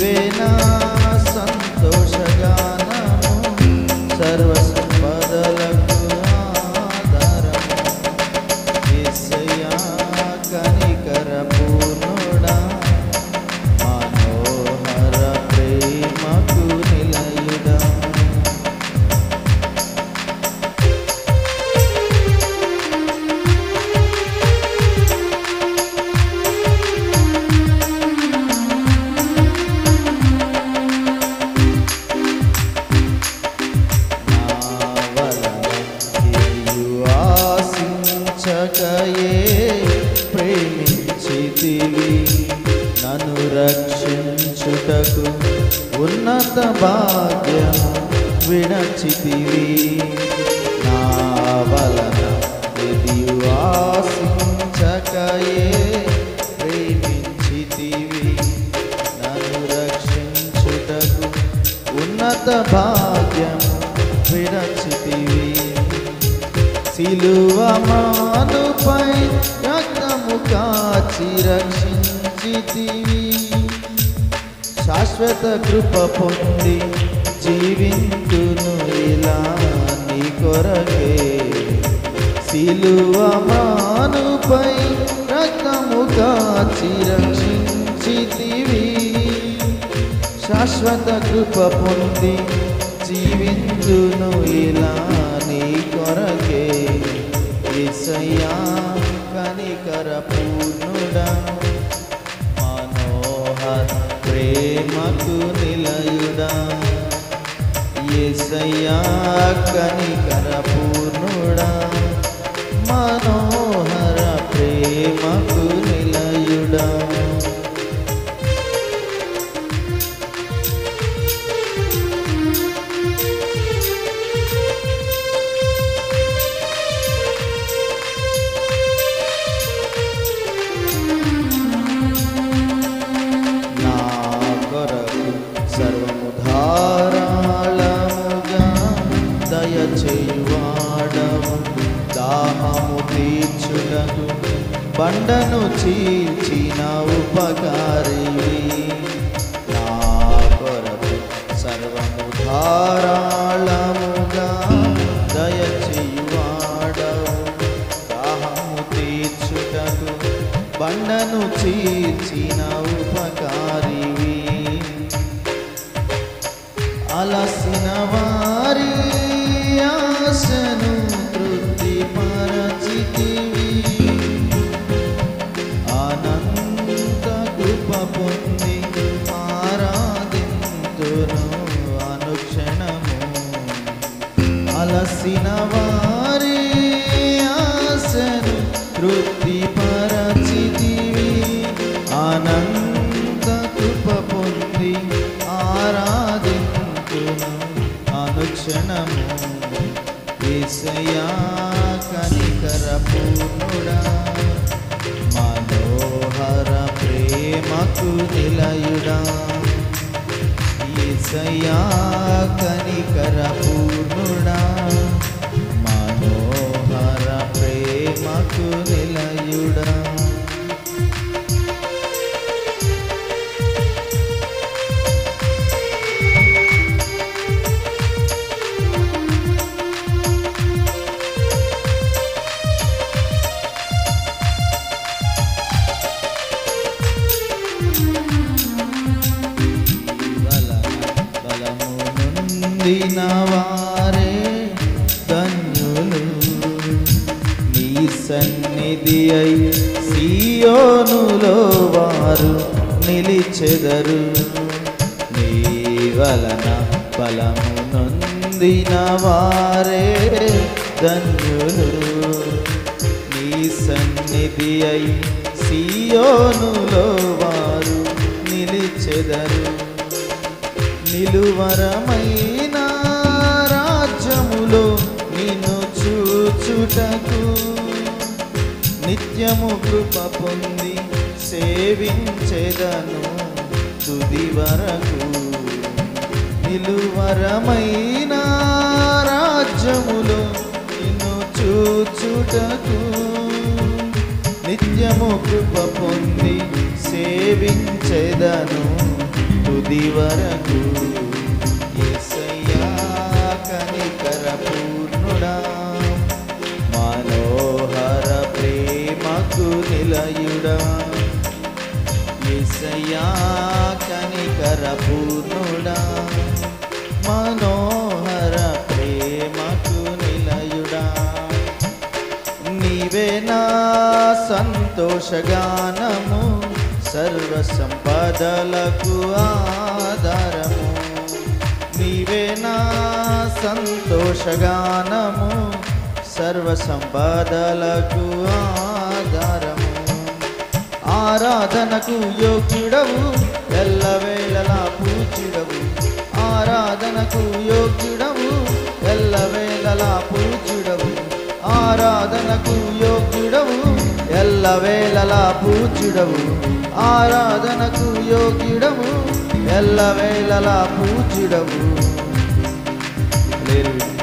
నీవే నా సంతోషగానము, సర్వ సంపదలకు ఆధారము. యేసయ్యా కనికర పూర్ణుడా, మనోహర ప్రేమకు నిలయుడా. ఆశించకయే ప్రేమించితివి, నన్ను రక్షించుటకు ఉన్నత భాగ్యము విడచితివి. నా వలన ఎదియు ఆశించకయే ప్రేమించితివి, నన్ను రక్షించుటకు ఉన్నత భాగ్యము విడచితివి. సిలువ మానుపై రక్తము కాచి రక్షించితివి, శాశ్వత కృప పొంది జీవింతును ఇలా నీ కొరకే. సిలువ మానుపై రక్తము కాచి రక్షించితివి, శాశ్వత కృప పొంది జీవింతును ఇలా నీ కొరకే. యేసయ్యా కనికర పూర్ణుడా, మనోహర ప్రేమకు నిలయుడా. యేసయ్యా కనికర పూర్ణుడా, మనోహర ప్రేమకు నిలయుడా. సర్వము ధారాళముగా దయచేయువాడవు, దాహము తీర్చుటకు బండను చీల్చిన ఉపకారివి. నా కొరకు సర్వము ధారాళముగా దయచేయువాడవు, దాహము తీర్చుటకు బండను చీల్చిన ఉపకారివి. అలసిన వారి ఆశను తృప్తిపరచితివి, అనంత కృప పొంది ఆరాధింతును అనుక్షణము. అలసిన వారి ఆశను తృప్తిపరచితివి, అనంత కృప పొంది అనుక్షణము. యేసయ్యా కనికర పూర్ణుడా, మనోహర ప్రేమకు నిలయుడా. యేసయ్యా కనికర పూర్ణుడా, మనోహర ప్రేమకు నిలయుడా. వారే ధన్యులు, నీ సన్నిధి అయి సియోనులో వారు నిలిచెదరు. నీ వలన బలము నొందిన వారే ధన్యులు, నీ సన్నిధి అయి సియోనులో వారు నిలిచెదరు. నిలువరమైన రాజ్యములో నిన్ను చూచుటకు నిత్యము కృప పొంది సేవించెదను తుది వరకు. నిలువరమైన రాజ్యములో నిన్ను చూచుటకు నిత్యము కృప పొంది సేవించెదను తుది వరకు. యేసయ్యా కనికర పూర్ణుడా, మనోహర ప్రేమకు నిలయుడా. యేసయ్యా కనికర పూర్ణుడా, మనోహర ప్రేమకు నిలయుడా. నీవే నా సంతోషగానము, సర్వ సంపదలకు ఆధారము. నీవే నా సంతోషగానము, సర్వ సంపదలకు ఆధారము. ఆరాధనకు యోగ్యుడవు, ఎల్లవేళలా పూజ్యుడవు. ఆరాధనకు యోగ్యుడవు, ఎల్లవేళలా పూజ్యుడవు. ఆరాధనకు యోగ్యుడవు, ఎల్లవేళలా పూజ్యుడవు. ఆరాధనకు యోగ్యుడవు, ఎల్లవేళలా పూజ్యుడవు. హల్లెలూయా.